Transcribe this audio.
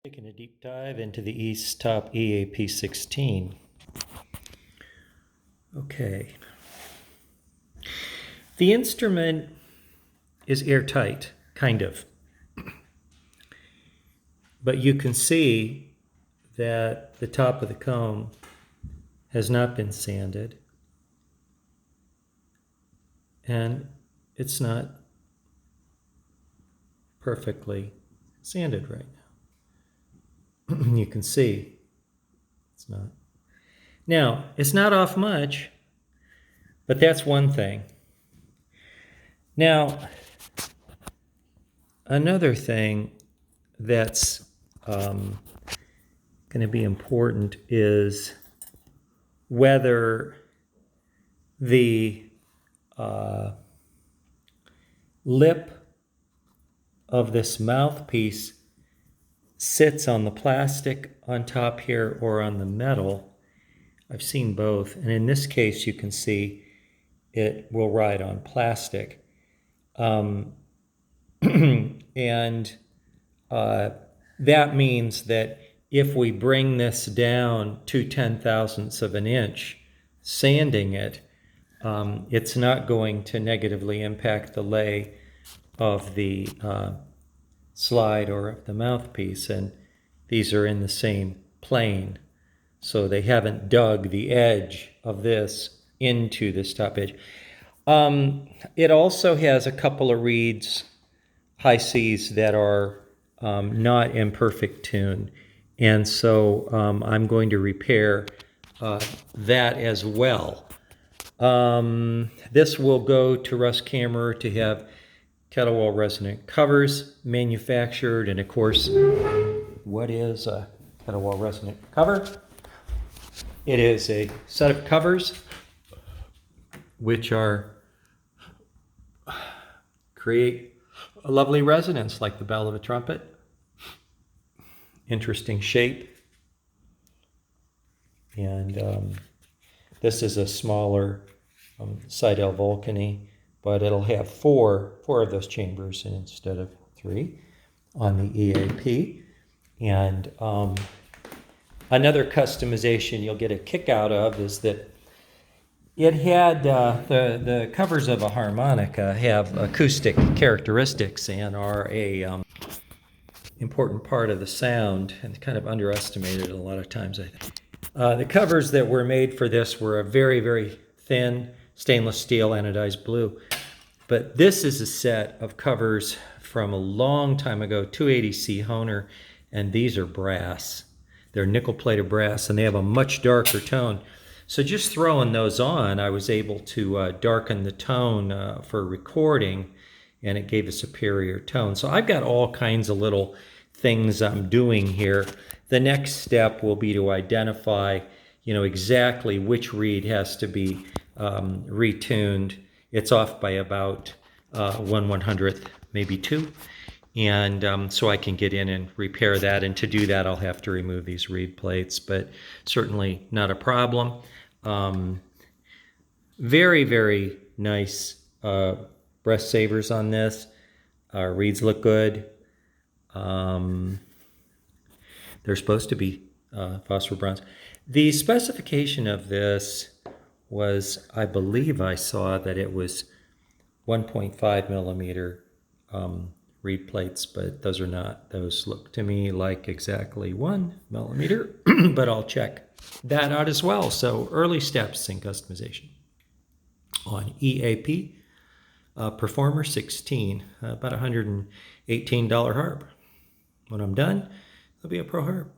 Taking a deep dive into the EASTTOP EAP 16. Okay. The instrument is airtight, kind of. But you can see that the top of the comb has not been sanded. And it's not perfectly sanded right now. You can see it's not. Now, it's not off much, but that's one thing. Now, another thing that's going to be important is whether the lip of this mouthpiece sits on the plastic on top here or on the metal. I've seen both, and in this case you can see it will ride on plastic. And that means that if we bring this down to 0.010 of an inch, sanding it, it's not going to negatively impact the lay of the slide or of the mouthpiece, and these are in the same plane, so they haven't dug the edge of this into this top edge. It also has a couple of reeds, high Cs, that are not in perfect tune, and so I'm going to repair that as well. This will go to Russ Camerer to have KETTLEWELL resonant covers manufactured. And of course, what is a KETTLEWELL resonant cover? It is a set of covers which create a lovely resonance like the bell of a trumpet. Interesting shape. And this is a smaller Seidel Vulcany, but it'll have four of those chambers instead of 3 on the EAP. And another customization you'll get a kick out of is that it had the covers of a harmonica have acoustic characteristics and are a important part of the sound, and kind of underestimated a lot of times, I think. The covers that were made for this were a very, very thin stainless steel anodized blue. But this is a set of covers from a long time ago, 280C Hohner, and these are brass. They're nickel-plated brass, and they have a much darker tone. So just throwing those on, I was able to darken the tone for recording, and it gave a superior tone. So I've got all kinds of little things I'm doing here. The next step will be to identify, exactly which reed has to be retuned. It's off by about 1/100th, maybe 2. And so I can get in and repair that. And to do that, I'll have to remove these reed plates, but certainly not a problem. Very, very nice breast savers on this. Reeds look good. They're supposed to be phosphor bronze. The specification of this was, I believe I saw that it was 1.5 millimeter reed plates, but those are not. Those look to me like exactly 1 millimeter, but I'll check that out as well. So early steps in customization on EAP Performer 16, about $118 harp. When I'm done, it'll be a pro harp.